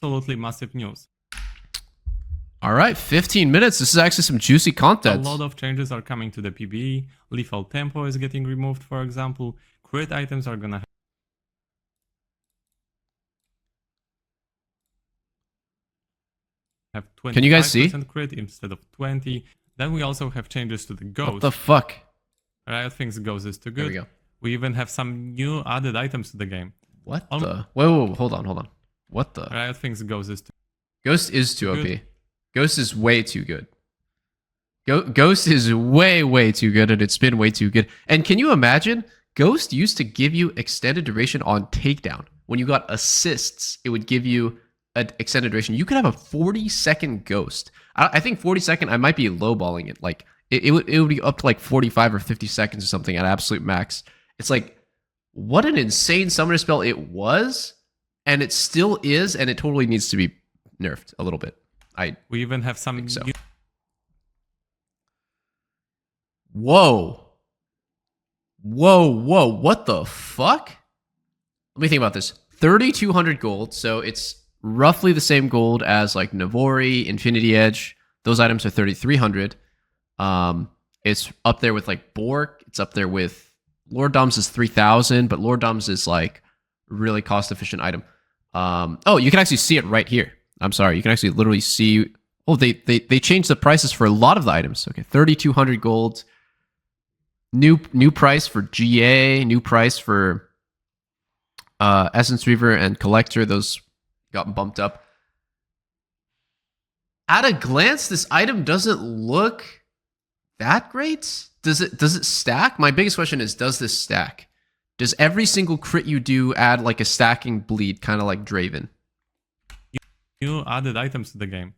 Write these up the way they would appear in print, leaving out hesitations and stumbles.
absolutely massive news. All right, 15 minutes. This is actually some juicy content. A lot of changes are coming to the PvE. Lethal tempo is getting removed, for example. Crit items are gonna have 20% Can you guys see? crit instead of 20. Then we also have changes to the ghost. What the fuck? Riot thinks ghost is too good. There we go. We even have some new added items to the game. What the? Whoa, hold on. What the? Riot thinks ghost is too Ghost is too OP. good. Ghost is way too good. Ghost is way too good, and it's been way too good. And can you imagine? Ghost used to give you extended duration on takedown. When you got assists, it would give you an extended duration. You could have a 40-second Ghost. I think 40-second, I might be lowballing it. Like, it would be up to like 45 or 50 seconds or something at absolute max. It's like, what an insane summoner spell it was, and it still is, and it totally needs to be nerfed a little bit. We even have some think so. Whoa, what the fuck? Let me think about this. 3,200 gold, so it's roughly the same gold as like Navori, Infinity Edge. Those items are 3,300. It's up there with like Bork. It's up there with Lord Doms is 3,000, but Lord Doms is like really cost efficient item. Oh, you can actually see it right here. I'm sorry, you can actually literally see. Oh, they changed the prices for a lot of the items. Okay, 3,200 gold. New price for GA. New price for Essence Reaver and Collector. Those got bumped up. At a glance, this item doesn't look that great. Does it stack? My biggest question is, does this stack? Does every single crit you do add like a stacking bleed, kind of like Draven? New added items to the game.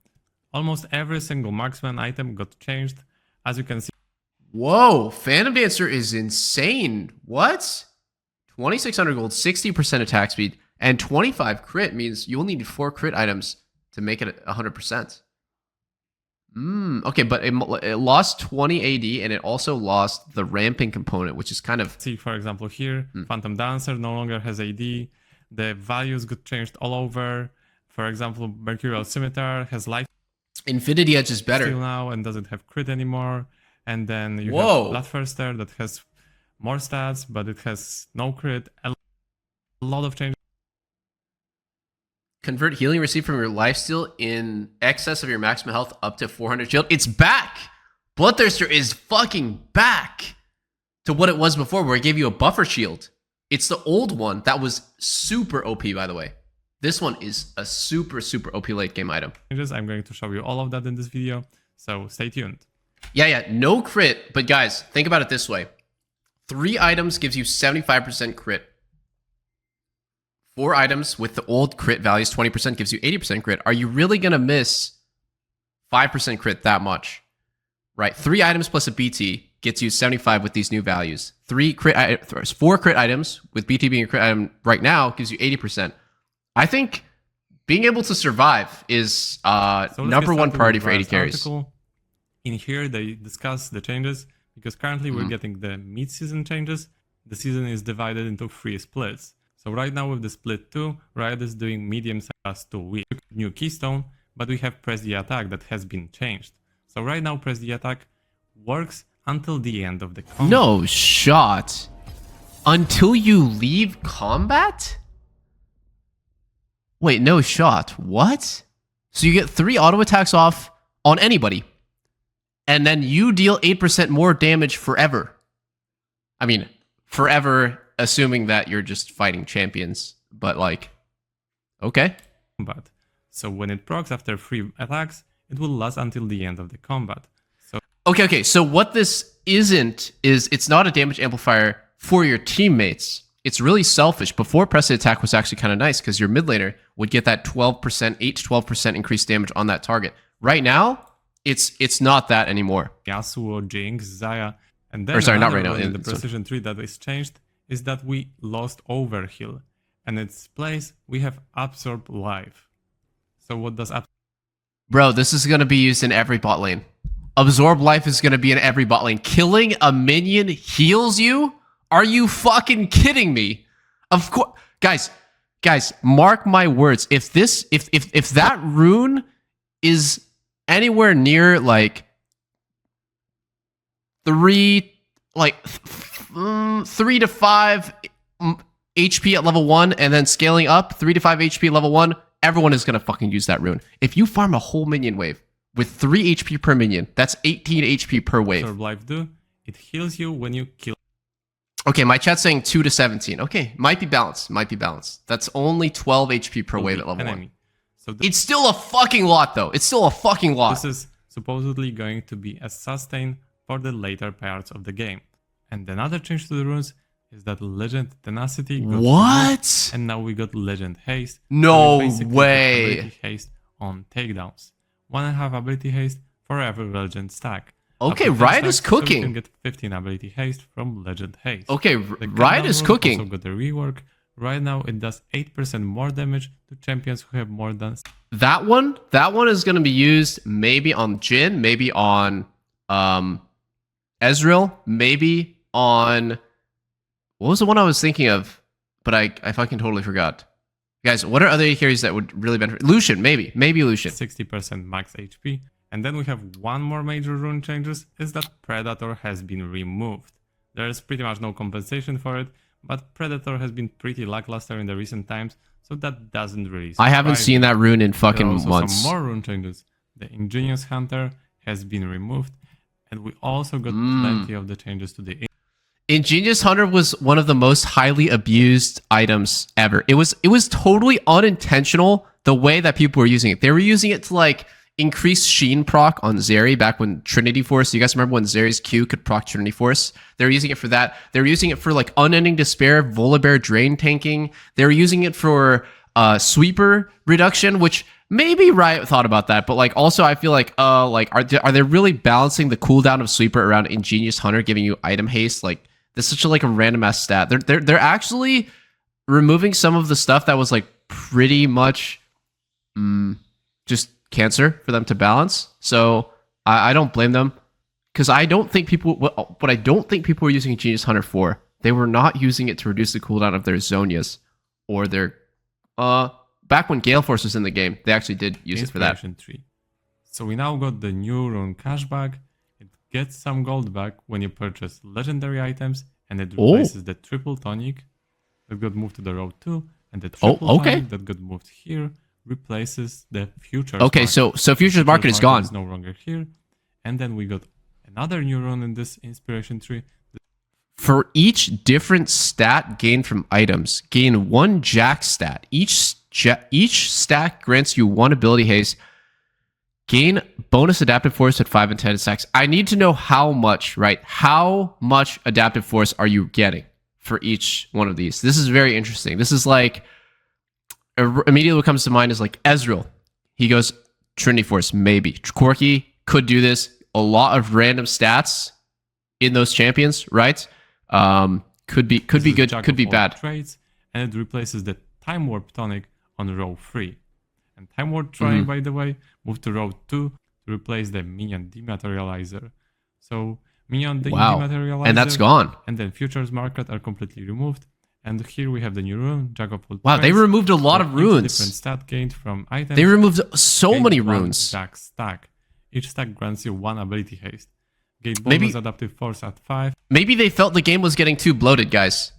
Almost every single Marksman item got changed. As you can see, whoa, Phantom Dancer is insane. What? 2,600 gold, 60% attack speed, and 25 crit means you'll need 4 crit items to make it 100%. Okay, but it lost 20 AD, and it also lost the ramping component, which is kind of... See, for example, here, Phantom Dancer no longer has AD. The values got changed all over. For example, Mercurial Scimitar has life Infinity Edge is better still now and doesn't have crit anymore. And then you Whoa. have Bloodthirster that has more stats, but it has no crit. A lot of changes. Convert healing received from your lifesteal in excess of your maximum health up to 400 shield. It's back! Bloodthirster is fucking back to what it was before, where it gave you a buffer shield. It's the old one that was super OP, by the way. This one is a super OP late game item. I'm going to show you all of that in this video, so stay tuned. Yeah, no crit, but guys, think about it this way. 3 items gives you 75% crit. 4 items with the old crit values, 20% gives you 80% crit. Are you really going to miss 5% crit that much? Right, 3 items plus a BT gets you 75 with these new values. 4 crit items, with BT being a crit item right now, gives you 80%. I think being able to survive is number one priority for AD carries. In here, they discuss the changes, because currently we're getting the mid-season changes. The season is divided into 3 splits. So right now with the split 2, Riot is doing medium size 2 weeks. New keystone, but we have press the attack that has been changed. So right now press the attack works until the end of the combat. No shot. Until you leave combat? Wait, no shot. What? So you get 3 auto attacks off on anybody, and then you deal 8% more damage forever. I mean, forever, assuming that you're just fighting champions, but like, okay. Combat. So when it procs after 3 attacks, it will last until the end of the combat. So Okay, so what this isn't is it's not a damage amplifier for your teammates. It's really selfish. Before press the attack was actually kind of nice because your mid laner would get that 12%, 8 to 12% increased damage on that target. Right now, it's not that anymore. Yasuo, Jinx, Xayah, and then or sorry, not right now. In the Precision 3 that is changed is that we lost Overheal, and in its place we have Absorb Life. So what does Absorb? Bro, this is gonna be used in every bot lane. Absorb Life is gonna be in every bot lane. Killing a minion heals you? Are you fucking kidding me? Of course, guys. Guys, mark my words. If that rune is anywhere near like 3 to 5 HP at level 1 and then scaling up 3 to 5 HP level 1, everyone is going to fucking use that rune. If you farm a whole minion wave with 3 HP per minion, that's 18 HP per wave. Life do, it heals you when you kill. Okay, my chat's saying 2 to 17. Okay, might be balanced. That's only 12 HP per wave at level 1. So it's still a fucking lot, though. It's still a fucking lot. This is supposedly going to be a sustain for the later parts of the game. And another change to the runes is that Legend Tenacity got removed, and now we got Legend Haste. No so way. Ability Haste on takedowns. 1.5 ability haste for every Legend stack. Okay, Riot is cooking. So you can get 15 ability haste from Legend Haste. Okay, Riot is cooking. Also got the rework. Right now it does 8% more damage to champions who have more than... That one is going to be used maybe on Jhin, maybe on Ezreal, maybe on... What was the one I was thinking of? But I fucking totally forgot. Guys, what are other carries that would really benefit? Lucian, maybe Lucian. 60% max HP. And then we have one more major rune changes, is that Predator has been removed. There is pretty much no compensation for it, but Predator has been pretty lackluster in the recent times, so that doesn't really surprise I haven't seen that rune in fucking months. There are also some more rune changes. The Ingenious Hunter has been removed, and we also got plenty of the changes to the... Ingenious Hunter was one of the most highly abused items ever. It was totally unintentional the way that people were using it. They were using it to like increase Sheen proc on Zeri back when Trinity Force. You guys remember when Zeri's Q could proc Trinity Force? They were using it for that. They were using it for like Unending Despair, Volibear drain tanking. They were using it for sweeper reduction, which maybe Riot thought about that, but like also I feel like are they really balancing the cooldown of sweeper around Ingenious Hunter giving you item haste? Like this is such a random ass stat. They're actually removing some of the stuff that was like pretty much just cancer for them to balance. So I don't blame them, because I don't think people what I don't think people were using Ingenious Hunter for. They were not using it to reduce the cooldown of their Zonias or their back when Gale Force was in the game, they actually did use it for that. Tree. So we now got the new rune cashback. It gets some gold back when you purchase legendary items, and it replaces the triple tonic that got moved to the road 2, and the triple tonic that got moved here replaces the futures market. So futures market is gone. It's no longer here. And then we got another new rune in this inspiration tree. For each different stat gained from items, gain 1 Jack stat. Each stack grants you 1 ability haste. Gain bonus adaptive force at 5 and 10 stacks. I need to know how much, right? How much adaptive force are you getting for each one of these? This is very interesting. This is like, immediately what comes to mind is like Ezreal. He goes Trinity Force, maybe. Corki could do this. A lot of random stats in those champions, right? Could be good, could be bad. Traits, and it replaces the Time Warp tonic on row 3. And Time Warp tonic, by the way, moved to row 2 to replace the Minion Dematerializer. So Minion Dematerializer, and that's gone. And then Futures Market are completely removed. And here we have the new rune, Jack of all Wow, trades. they removed a lot of runes. Different stat gained from items. They removed so many runes. Jack stack. Each stack grants you 1 ability haste. Gain bonus adaptive force at 5. Maybe they felt the game was getting too bloated, guys.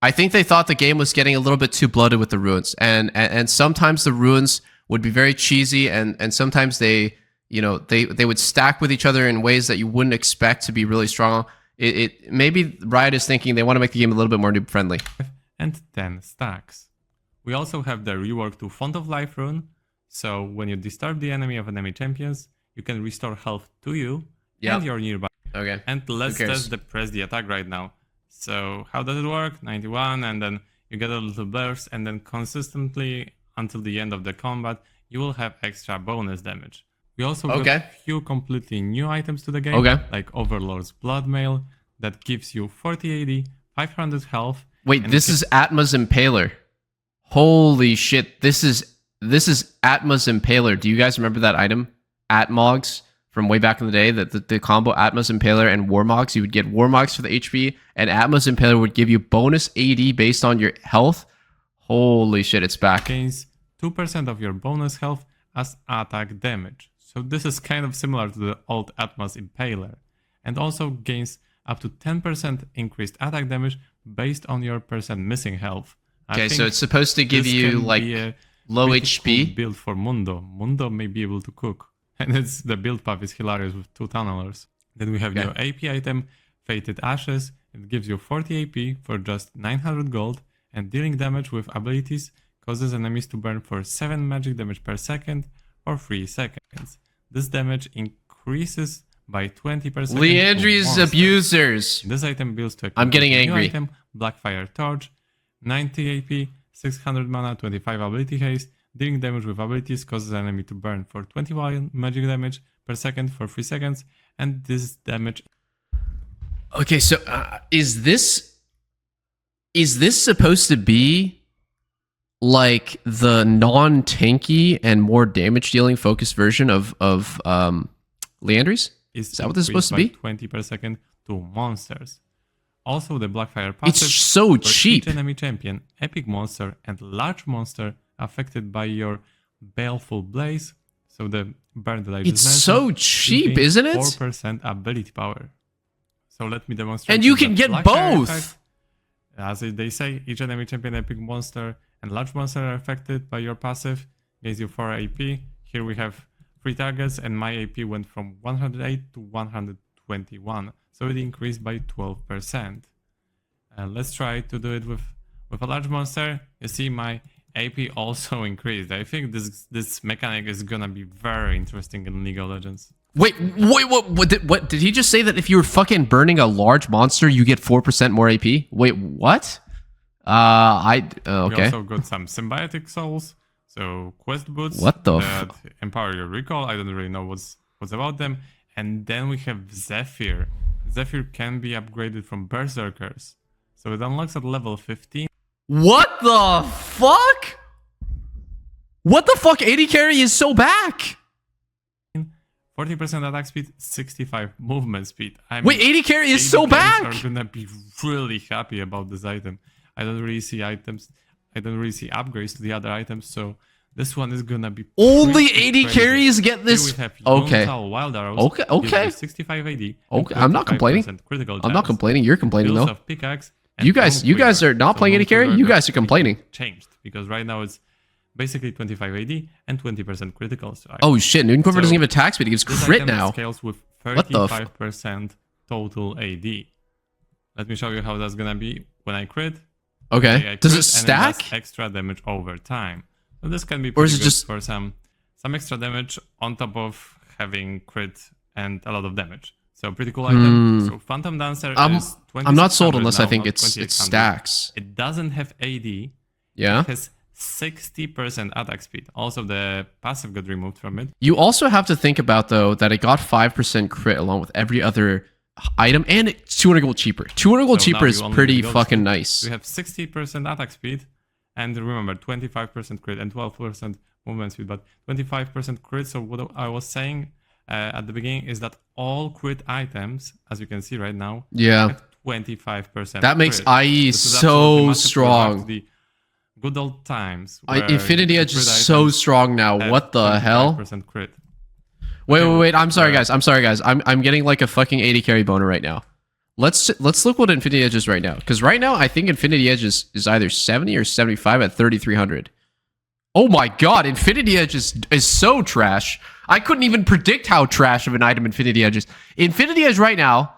I think they thought the game was getting a little bit too bloated with the runes, and sometimes the runes would be very cheesy, and sometimes they would stack with each other in ways that you wouldn't expect to be really strong. Maybe Riot is thinking they want to make the game a little bit more noob friendly. And 10 stacks. We also have the rework to Font of Life rune. So when you disturb the enemy of enemy champions, you can restore health to you and your nearby. Okay. And let's test the press the attack right now. So how does it work? 91, and then you get a little burst, and then consistently until the end of the combat, you will have extra bonus damage. We also got a few completely new items to the game, like Overlord's Bloodmail, that gives you 40 AD, 500 health. Wait, this is Atma's Impaler. Holy shit, this is Atma's Impaler. Do you guys remember that item? Atmogs from way back in the day, that the combo Atma's Impaler and Warmogs. You would get Warmogs for the HP, and Atma's Impaler would give you bonus AD based on your health. Holy shit, it's back. Gains 2% of your bonus health as attack damage. So this is kind of similar to the old Atmos Impaler. And also gains up to 10% increased attack damage based on your percent missing health. Okay, so it's supposed to give you like low HP. Cool build for Mundo. Mundo may be able to cook. And the build path is hilarious with 2 tunnelers. Then we have your AP item, Fated Ashes. It gives you 40 AP for just 900 gold. And dealing damage with abilities causes enemies to burn for 7 magic damage per second or 3 seconds. This damage increases by 20%. Leandri's abusers. This item builds to a I'm getting new angry. Item, Blackfire Torch, 90 AP, 600 mana, 25 ability haste. Dealing damage with abilities causes an enemy to burn for 21 magic damage per second for 3 seconds. And this damage... Okay, so is this supposed to be like the non-tanky and more damage-dealing focused version of Leandri's? Is that what this is supposed to be? 20 per second to monsters. Also, the Blackfire passive. It's so for cheap. Each enemy champion, epic monster, and large monster affected by your Baleful Blaze. So the burn that I just mentioned. It's so cheap, isn't it? 4% ability power. So let me demonstrate. And you can get both. Effect. As they say, each enemy champion, epic monster, and large monster are affected by your passive. Gains you 4 AP. Here we have 3 targets, and my AP went from 108 to 121. So it increased by 12%. Let's try to do it with a large monster. You see my AP also increased. I think this mechanic is gonna be very interesting in League of Legends. Wait, what did he just say that if you were fucking burning a large monster, you get 4% more AP? Wait, what? Okay. We also got some symbiotic souls, so quest boots what the that empower your recall. I don't really know what's about them. And then we have Zephyr. Zephyr can be upgraded from Berserkers, so it unlocks at level 15. What the fuck? What the fuck? AD carry is so back. 40% attack speed, 65 movement speed. I mean, wait, AD carry is so back. Are gonna be really happy about this item. I don't really see upgrades to the other items, so this one is gonna be only AD carries get this. Here we have okay. Wild Arrows. Okay. 65 AD. Okay, I'm not complaining. I'm not complaining. You're complaining though. Of pickaxe you guys are not playing AD carry. You guys are complaining. Changed because right now it's basically 25 AD and 20% critical. So oh shit! Noon Quiver doesn't give attack speed. He gives crit now. Scales with 35% total AD. Let me show you how that's gonna be when I crit. Okay. Does it stack? It does extra damage over time. So this can be pretty good for some extra damage on top of having crit and a lot of damage. So pretty cool item. So Phantom Dancer is 20. I'm not sold unless now, I think it stacks. It doesn't have AD. Yeah. It has 60% attack speed. Also, the passive got removed from it. You also have to think about though that it got 5% crit along with every other item, and it's 200 gold cheaper. 200 gold cheaper is pretty fucking nice. We have 60% attack speed, and remember 25% crit and 12% movement speed, but 25% crit. So what I was saying at the beginning is that all crit items, as you can see right now, have 25%. That makes crit. IE so strong. The good old times. Infinity Edge is so strong now. What the hell? Crit. Wait. I'm sorry, guys. I'm getting like a fucking 80 carry boner right now. Let's look what Infinity Edge is right now. Because right now, I think Infinity Edge is either 70 or 75 at 3,300. Oh my god, Infinity Edge is so trash. I couldn't even predict how trash of an item Infinity Edge is. Infinity Edge right now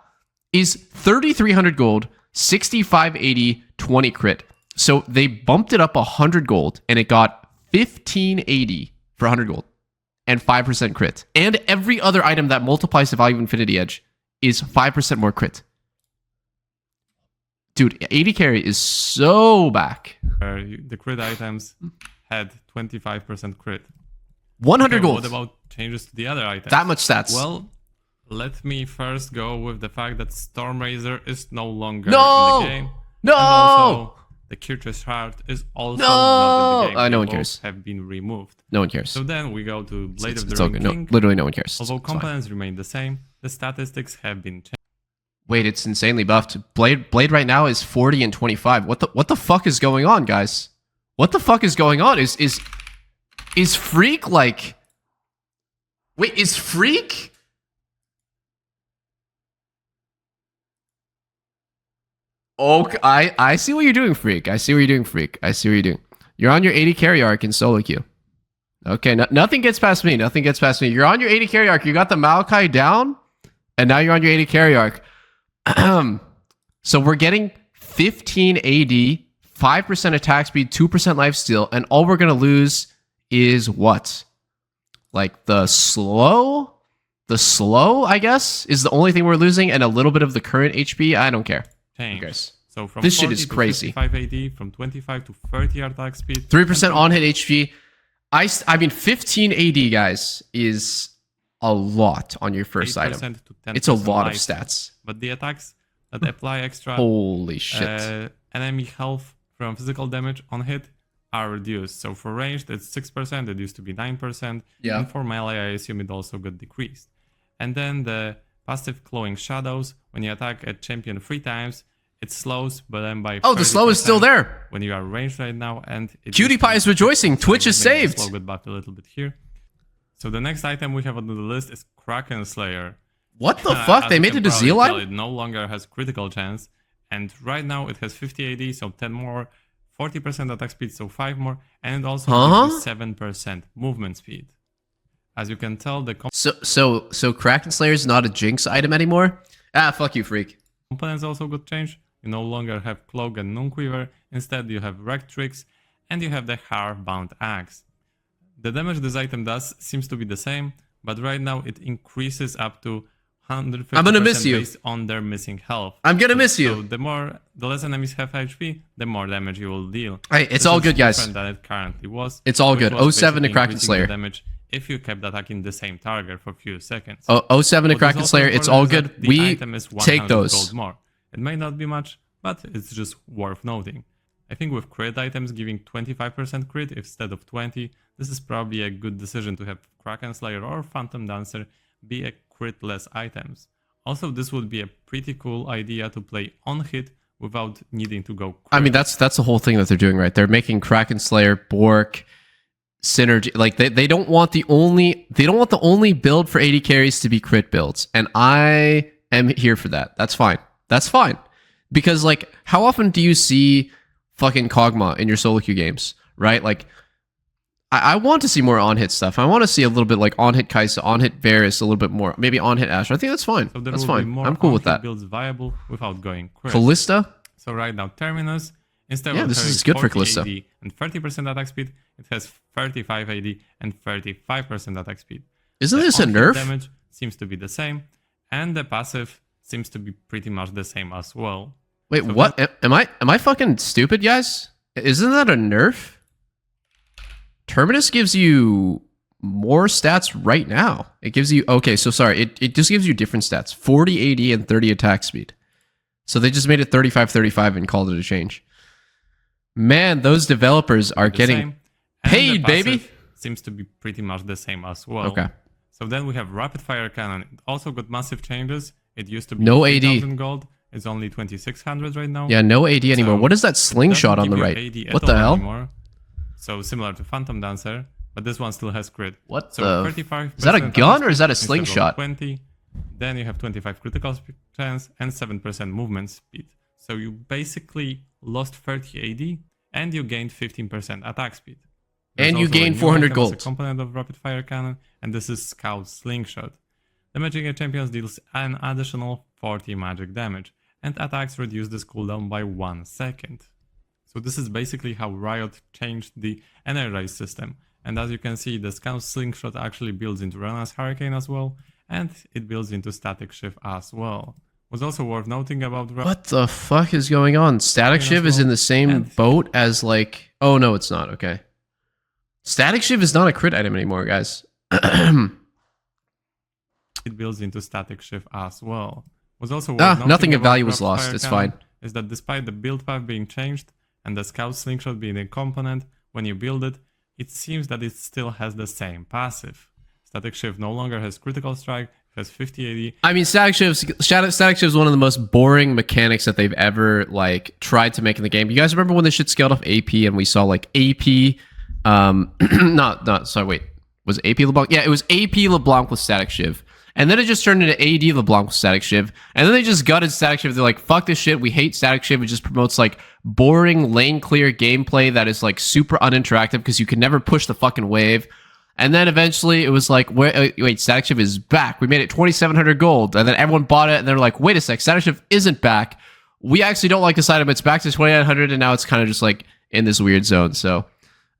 is 3,300 gold, 6580, 20 crit. So they bumped it up 100 gold, and it got 1580 for 100 gold. And 5% crit. And every other item that multiplies the value of Infinity Edge is 5% more crit. Dude, 80 carry is so back. The crit items had 25% crit. 100 gold. What about changes to the other items? That much stats. Well, let me first go with the fact that Stormrazor is no longer in the game. No! And also, the Kirch's Heart is also not in the game. No one cares. Have been removed. No one cares. So then we go to Blade of the Ring King. No, literally no one cares. Although components remain the same, the statistics have been changed. Wait, it's insanely buffed. Blade right now is 40 and 25. What the fuck is going on, guys? What the fuck is going on? Is Freak like... Wait, is Freak... Oh, I see what you're doing, Freak. I see what you're doing, Freak. I see what you're doing. You're on your 80 carry arc in solo queue. Okay, nothing gets past me. Nothing gets past me. You're on your 80 carry arc. You got the Maokai down, and now you're on your 80 carry arc. So we're getting 15 AD, 5% attack speed, 2% lifesteal, and all we're going to lose is what? Like the slow? The slow, I guess, is the only thing we're losing, and a little bit of the current HP. I don't care. Change. Okay. So from this shit 40 is to crazy. 55 AD, from 25 to 30 attack speed. 3% on-hit HP. I mean, 15 AD, guys, is a lot on your first item. It's a lot of stats. But the attacks that apply extra holy shit enemy health from physical damage on hit are reduced. So for ranged, it's 6%. It used to be 9%. Yeah. And for melee, I assume it also got decreased. And then the passive Glowing Shadows, when you attack a champion 3 times, it slows, but then by the slow is still there when you are ranged right now, and Cutie Pie is rejoicing. Twitch is saved. Slow got buffed a little bit here. So the next item we have on the list is Kraken Slayer. What the fuck? They made it a Zeal item? It no longer has critical chance, and right now it has 50 AD, so 10 more, 40% attack speed, so 5 more, and it also gives you 7% movement speed. As you can tell, the so Kraken Slayer is not a Jinx item anymore. Ah, fuck you, Freak. Components also got changed. You no longer have Cloak and Noonquiver, instead you have Rectrix, and you have the Hair-bound Axe. The damage this item does seems to be the same, but right now it increases up to 150% I'm gonna miss you. based on their missing health. I'm gonna miss you. So the less enemies have HP, the more damage you will deal. Hey, it's all good, guys. Than it currently was. It's all good. 07 to Kraken Slayer. Damage if you kept attacking the same target for a few seconds. 07 to Kraken Slayer, it's all good. We take those. Gold more. It may not be much, but it's just worth noting. I think with crit items giving 25% crit instead of 20, this is probably a good decision to have Kraken Slayer or Phantom Dancer be a crit-less items. Also, this would be a pretty cool idea to play on hit without needing to go crit. I mean, that's the whole thing that they're doing, right? They're making Kraken Slayer, Bork, synergy. Like they don't want the only build for 80 carries to be crit builds, and I am here for that. That's fine. That's fine. Because like, how often do you see fucking Kog'Maw in your solo queue games, right? Like, I want to see more on-hit stuff. I want to see a little bit like on-hit Kai'Sa, on-hit Varus, a little bit more. Maybe on-hit Ashe. I think that's fine. So that's fine. I'm cool with that. Builds viable without going crit. Kalista? So right now, Terminus, instead of this is good for 40 Kalista. AD and 30% attack speed, it has 35 AD and 35% attack speed. Isn't this a nerf? Damage seems to be the same, and the passive seems to be pretty much the same as well. Wait, so what? Am I fucking stupid, guys? Isn't that a nerf? Terminus gives you more stats right now. It gives you... Okay, so sorry. It just gives you different stats. 40 AD and 30 attack speed. So they just made it 35-35 and called it a change. Man, those developers are getting paid, baby. Seems to be pretty much the same as well. Okay. So then we have Rapid Fire Cannon. It also got massive changes. It used to be no AD. 3,000 gold. It's only 2,600 right now. Yeah, no AD anymore. What is that slingshot on the right? What the hell? Anymore. So similar to Phantom Dancer, but this one still has crit. What so the? 35% Is that a gun or is that a slingshot? 20. Then you have 25 critical chance and 7% movement speed. So you basically lost 30 AD and you gained 15% attack speed. There's and you gained 400 gold. As a component of Rapid Fire Cannon, and this is Scout Slingshot. Damaging a champion deals an additional 40 magic damage, and attacks reduce this cooldown by 1 second. So this is basically how Riot changed the Energize system. And as you can see, the Scout Slingshot actually builds into Rena's Hurricane as well, and it builds into Static Shiv as well. What's also worth noting about what the fuck is going on? Static Shiv is in the same boat as like... Oh no, it's not. Okay. Static Shiv is not a crit item anymore, guys. It builds into Static Shiv as well. What's also worth nothing of value was lost. It's fine. Is that despite the build path being changed and the Scout Slingshot being a component, when you build it, it seems that it still has the same passive. Static Shiv no longer has critical strike, it has 50 AD. I mean, Static Shift is one of the most boring mechanics that they've ever like tried to make in the game. You guys remember when this shit scaled off AP and we saw like AP, sorry, wait, was it AP LeBlanc? Yeah, it was AP LeBlanc with Static Shiv. And then it just turned into AD LeBlanc with Static Shiv. And then they just gutted Static Shiv. They're like, fuck this shit. We hate Static Shiv. It just promotes like boring lane clear gameplay that is like super uninteractive because you can never push the fucking wave. And then eventually it was like, wait, Static Shiv is back. We made it 2,700 gold. And then everyone bought it and they're like, wait a sec, Static Shiv isn't back. We actually don't like this item. It's back to 2,900 and now it's kind of just like in this weird zone. So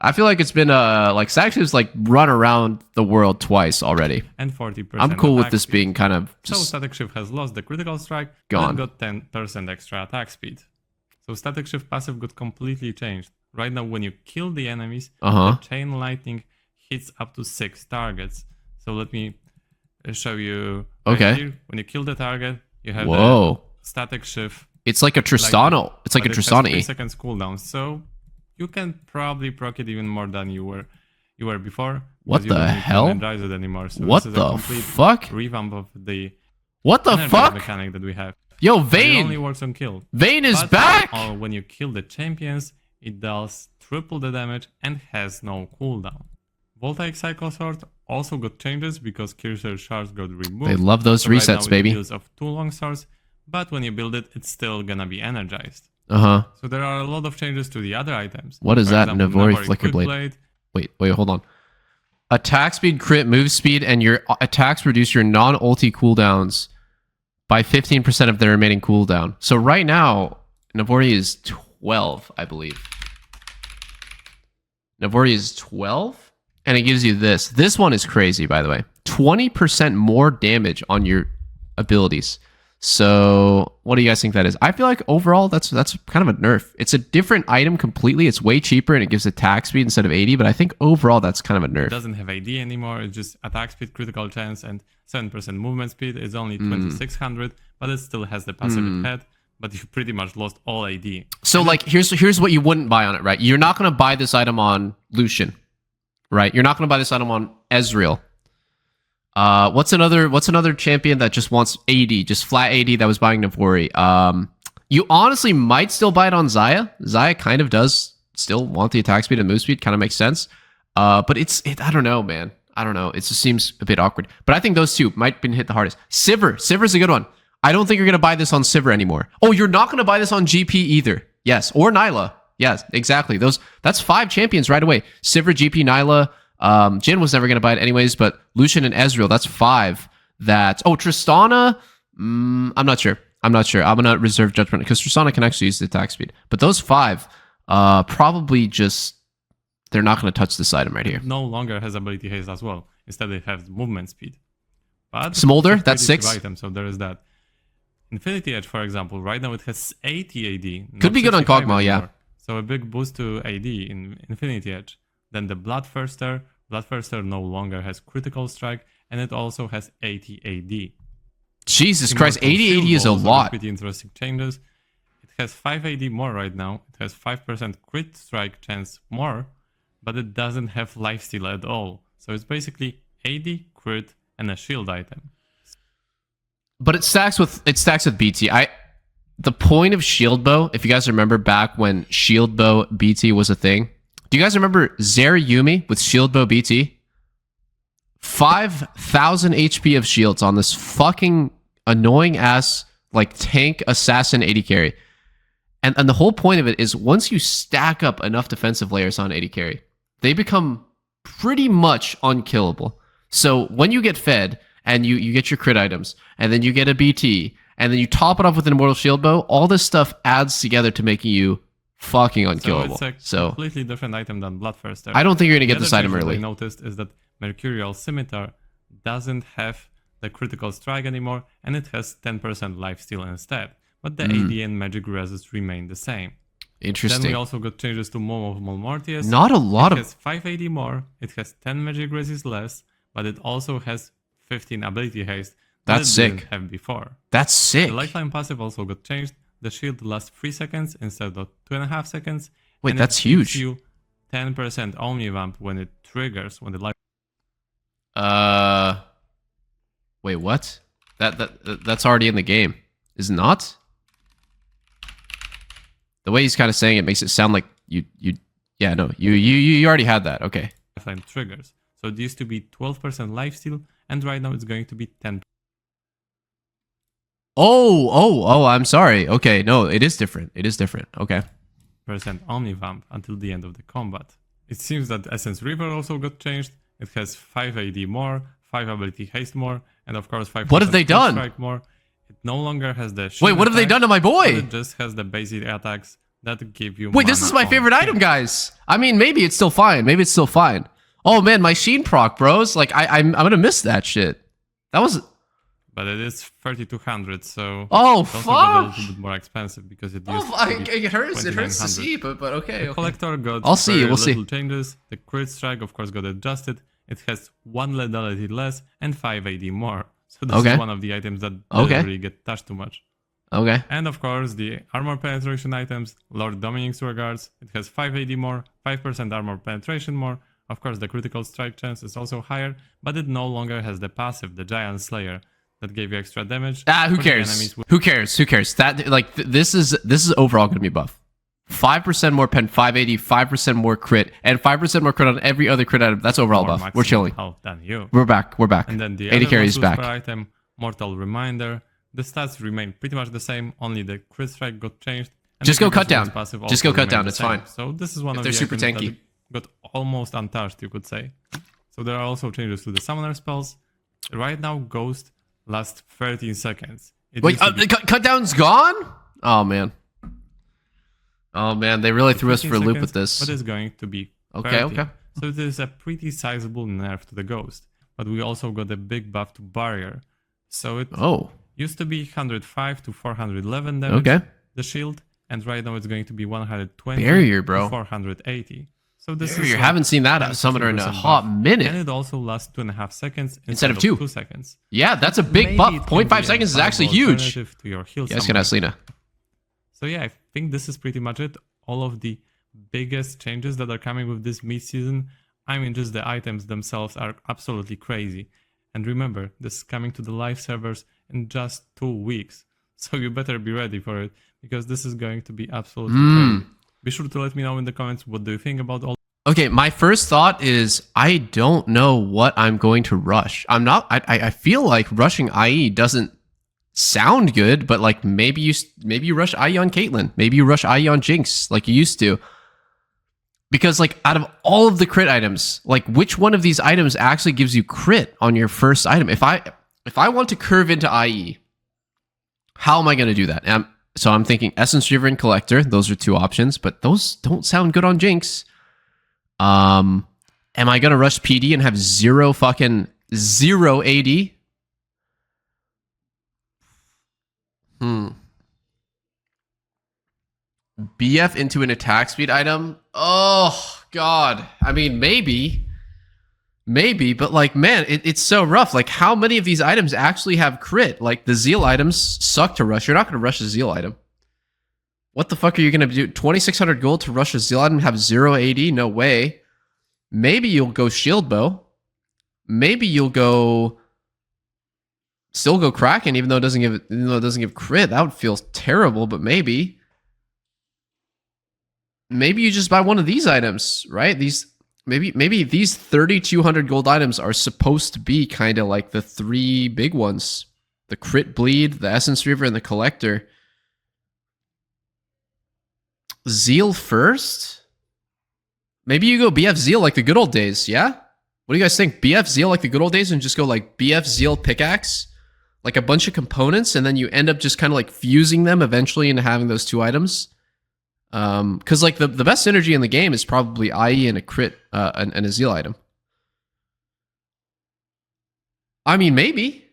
I feel like it's been like Static Shiv's like run around the world twice already. And 40%. I'm cool with this being kind of just... So Static Shiv has lost the critical strike, gone. But got 10% extra attack speed. So Static Shiv passive got completely changed. Right now when you kill the enemies, the chain lightning hits up to 6 targets. So let me show you. Okay. Here. When you kill the target, you have the Static Shiv. It's like a Tristano. It's like a Tristani. 3 seconds cooldown. So you can probably proc it even more than you were before. What the hell? You don't it anymore. So what this is the a complete fuck? Revamp of the fuck mechanic that we have. Yo, But Vayne! it only works on kill. Vayne is back! When you kill the champions, it does triple the damage and has no cooldown. Voltaic Cycle Sword also got changes because Cursor Shards got removed. They love those so resets, right now baby. It deals of 2 long swords, but when you build it, it's still gonna be energized. So there are a lot of changes to the other items. What is For that? example, Navori Flicker Blade. Wait, hold on. Attack speed, crit, move speed, and your attacks reduce your non-ulti cooldowns by 15% of their remaining cooldown. So right now, Navori is 12, I believe. Navori is 12? And it gives you this. This one is crazy, by the way. 20% more damage on your abilities. So what do you guys think that is? I feel like overall that's kind of a nerf. It's a different item completely. It's way cheaper and it gives attack speed instead of 80, but I think overall that's kind of a nerf. It doesn't have AD anymore. It's just attack speed, critical chance, and 7% movement speed. It's only 2600, but it still has the passive it had. But you pretty much lost all AD. So like here's what you wouldn't buy on it, right? You're not going to buy this item on Lucian, right? You're not going to buy this item on Ezreal. What's another champion that just wants AD, just flat AD that was buying Navori? You honestly might still buy it on Xayah. Xayah kind of does still want the attack speed and move speed, kind of makes sense. But I don't know, man. I don't know. It just seems a bit awkward. But I think those two might have been hit the hardest. Sivir's a good one. I don't think you're going to buy this on Sivir anymore. Oh, you're not going to buy this on GP either. Yes, or Nyla. Yes, exactly. That's 5 champions right away. Sivir, GP, Nyla. Jhin was never going to buy it anyways, but Lucian and Ezreal, that's 5. Tristana, I'm not sure. I'm going to reserve judgment because Tristana can actually use the attack speed. But those 5, probably just, they're not going to touch this item right here. No longer has ability haste as well. Instead, it has movement speed. But Smolder, that's 6. Item, so there is that. Infinity Edge, for example, right now it has 80 AD. Could be good on Kog'Maw, yeah. So a big boost to AD in Infinity Edge. Then the Bloodthirster. Bloodthirster no longer has critical strike, and it also has 80 AD. Jesus Christ, 80 AD is a lot. Pretty interesting changes. It has 5 AD more right now. It has 5% crit strike chance more, but it doesn't have lifesteal at all. So it's basically AD, crit, and a shield item. But it stacks with BT. The point of shield bow, if you guys remember back when shield bow BT was a thing, do you guys remember Yumi with shield bow BT? 5,000 HP of shields on this fucking annoying ass like tank assassin AD carry. And the whole point of it is once you stack up enough defensive layers on AD carry, they become pretty much unkillable. So when you get fed and you get your crit items, and then you get a BT, and then you top it off with an Immortal Shield Bow, all this stuff adds together to making you fucking unkillable. So it's a completely different item than Bloodthirster. I don't think you're going to get this item early. What I noticed is that Mercurial Scimitar doesn't have the critical strike anymore, and it has 10% lifesteal instead. But the AD and magic resist remain the same. Interesting. Then we also got changes to Momo of Mortius. Not a lot of... It has 5 AD more, it has 10 magic resist less, but it also has 15 ability haste. That's sick. Didn't have before. That's sick. The lifeline passive also got changed. The shield lasts 3 seconds instead of 2.5 seconds. Wait, that's huge. You 10% Omnivamp when it triggers, when the life... Wait, what? That's already in the game, is it not? The way he's kind of saying it makes it sound like you already had that. Okay. Lifeline triggers. So it used to be 12% lifesteal, and right now it's going to be 10%. Oh, I'm sorry. Okay, no, it is different. It is different. Okay. Omnivamp until the end of the combat. It seems that Essence River also got changed. It has 5 AD more, 5 ability haste more, and of course 5% What have they done? strike more. It no longer has the Wait, what have they done to my boy? It just has the basic attacks that give you Wait, this is my favorite item, guys. I mean, maybe it's still fine. Maybe it's still fine. Oh man, my Sheen proc, bros. Like I'm gonna miss that shit. That was. But it is 3200, so oh it's also fuck! got a little bit more expensive because it used to be it hurts. It hurts to 2900. see, but okay. The collector got I'll see. very We'll see. little changes. The crit strike, of course, got adjusted. It has 1 lethality less and 5 AD more. So this is one of the items that doesn't really get touched too much. Okay. And of course, the armor penetration items, Lord Dominic's regards. It has 5 AD more, 5% armor penetration more. Of course, the critical strike chance is also higher, but it no longer has the passive, the Giant Slayer, that gave you extra damage. Who cares? Who cares? Who cares? That like this is overall going to be buff. 5% more pen, 580, 5% more crit, and 5% more crit on every other crit item. That's overall buff. We're chilling. Than you. We're back. And then the 80 other carries back. per item, Mortal Reminder. The stats remain pretty much the same. Only the crit strike got changed. And just go cut down. Just go cut down. It's fine. So this is one of the the super items tanky. that got almost untouched, you could say. So there are also changes to the summoner spells. Right now, Ghost lasts 13 seconds. Wait, cut down's gone? Oh man. Oh man, they really threw us for a loop with this. But it's going to be 30. Okay. So it is a pretty sizable nerf to the Ghost. But we also got a big buff to Barrier. So it used to be 105 to 411 damage, the shield, and right now it's going to be 120 Barrier, bro. to 480. So this Barrier, is like haven't seen that summoner in a hot minute. And it also lasts 2.5 seconds instead of 2 seconds. Yeah, that's a big buff. 0.5 seconds is actually huge. To your heal let's get Aslina. So yeah, I think this is pretty much it. All of the biggest changes that are coming with this mid-season, I mean, just the items themselves are absolutely crazy. And remember, this is coming to the live servers in just 2 weeks. So you better be ready for it, because this is going to be absolutely crazy. Be sure to let me know in the comments what do you think about all. Okay, my first thought is I don't know what I'm going to rush. I feel like rushing IE doesn't sound good, but like maybe you rush IE on Caitlyn, maybe you rush IE on Jinx like you used to. Because like out of all of the crit items, like which one of these items actually gives you crit on your first item? If I want to curve into IE, how am I going to do that? So I'm thinking Essence River and Collector. Those are 2 options, but those don't sound good on Jinx. Am I going to rush PD and have 0 AD? BF into an attack speed item? Oh, God. I mean, maybe, but like, man, it's so rough. Like, how many of these items actually have crit? Like, the Zeal items suck to rush. You're not going to rush a Zeal item. What the fuck are you going to do? 2,600 gold to rush a Zeal item and have 0 AD? No way. Maybe you'll go Shield Bow. Maybe you'll still go Kraken, even though it doesn't give crit. That would feel terrible, but maybe. Maybe you just buy one of these items, right? Maybe these 3,200 gold items are supposed to be kind of like the 3 big ones. The Crit Bleed, the Essence River, and the Collector. Zeal first? Maybe you go BF Zeal like the good old days, yeah? What do you guys think? BF Zeal like the good old days and just go like BF Zeal Pickaxe? Like a bunch of components, and then you end up just kind of like fusing them eventually into having those 2 items? Because like the best synergy in the game is probably IE and a crit and a Zeal item. I mean, maybe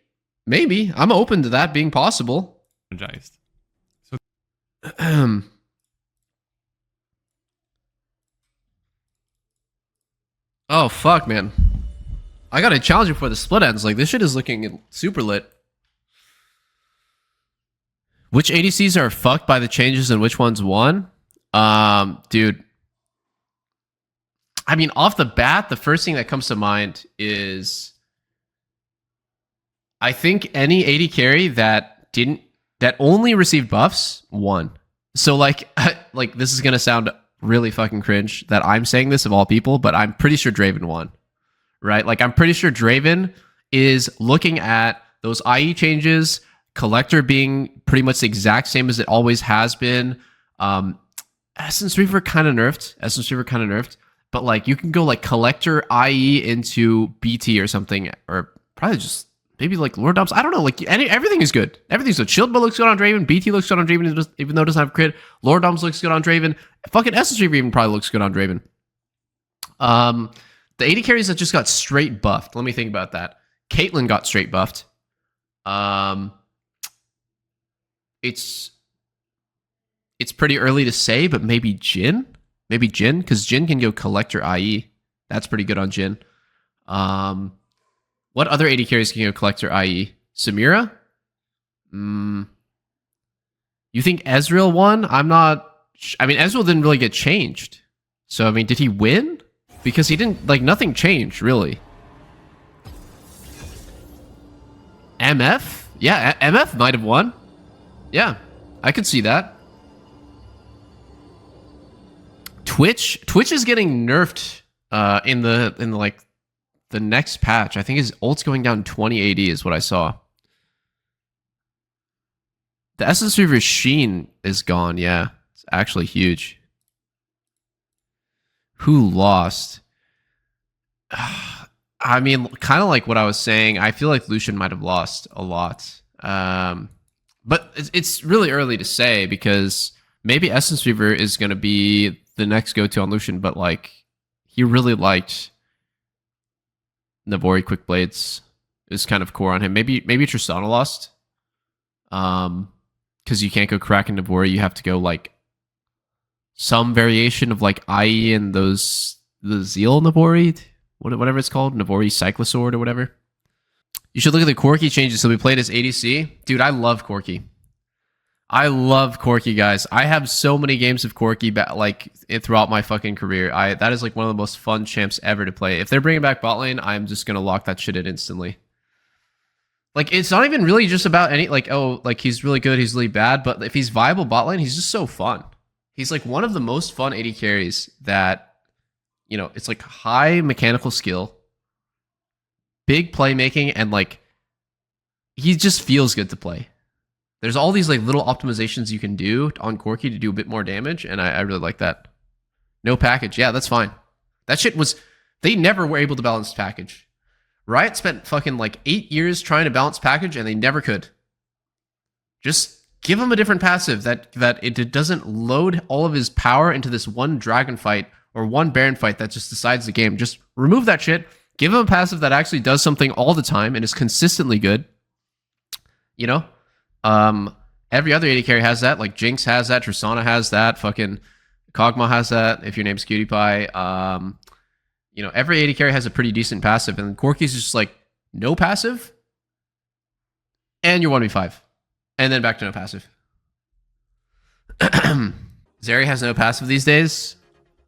I'm open to that being possible. So oh fuck, man! I gotta challenge before the split ends. Like this shit is looking super lit. Which ADCs are fucked by the changes and which ones won? Dude. I mean, off the bat, the first thing that comes to mind is I think any AD carry that only received buffs won. So like like this is gonna sound really fucking cringe that I'm saying this of all people, but I'm pretty sure Draven won. Right? Like I'm pretty sure Draven is looking at those IE changes, Collector being pretty much the exact same as it always has been. Essence Reaver kind of nerfed. But like you can go like Collector IE into BT or something, or probably just maybe like Lord Dobbs. I don't know. Like everything is good. Everything's good. Shield Bow looks good on Draven. BT looks good on Draven, even though it doesn't have crit. Lord Dobbs looks good on Draven. Fucking Essence Reaver even probably looks good on Draven. The AD carries that just got straight buffed. Let me think about that. Caitlyn got straight buffed. It's pretty early to say, but maybe Jhin? Maybe Jhin? Because Jhin can go Collector IE. That's pretty good on Jhin. What other AD carries can go Collector IE? Samira? You think Ezreal won? I'm not... I mean, Ezreal didn't really get changed. So, I mean, did he win? Because he didn't... Like, nothing changed, really. MF? Yeah, MF might have won. Yeah, I could see that. Twitch is getting nerfed in the like the next patch. I think his ult's going down 20 AD is what I saw. The Essence Reaver Sheen is gone. Yeah, it's actually huge. Who lost? I mean, kind of like what I was saying. I feel like Lucian might have lost a lot. But it's really early to say because maybe Essence Reaver is going to be the next go-to on Lucian, but like he really liked Navori Quick Blades. Is kind of core on him. Maybe Tristana lost. Because you can't go Kraken Navori, you have to go like some variation of like IE and the Zeal Navori, whatever it's called, Navori Cyclosword or whatever. You should look at the Corki changes. So we played as ADC. Dude, I love Corki. I love Corki, guys. I have so many games of Corki like throughout my fucking career. That is like one of the most fun champs ever to play. If they're bringing back bot lane, I'm just gonna lock that shit in instantly. Like it's not even really just about any like, oh, like he's really good, he's really bad, but if he's viable bot lane, he's just so fun. He's like one of the most fun AD carries that, you know, it's like high mechanical skill, big playmaking, and like he just feels good to play. There's all these like little optimizations you can do on Corki to do a bit more damage, and I really like that. No package. Yeah, that's fine. That shit was... They never were able to balance package. Riot spent fucking like 8 years trying to balance package, and they never could. Just give him a different passive that it doesn't load all of his power into this one dragon fight or one Baron fight that just decides the game. Just remove that shit. Give him a passive that actually does something all the time and is consistently good. You know? Every other AD carry has that. Like Jinx has that. Tristana has that. Fucking Kog'Maw has that. If your name's QtPie, you know, every AD carry has a pretty decent passive, and Corki's just like no passive, and you're 1v5, and then back to no passive. Zeri has no passive these days.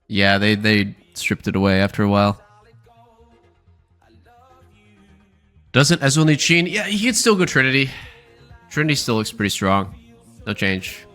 Yeah, they stripped it away after a while. Doesn't Ezreal need Sheen? Yeah, he could still go Trinity. Trinity still looks pretty strong. No change.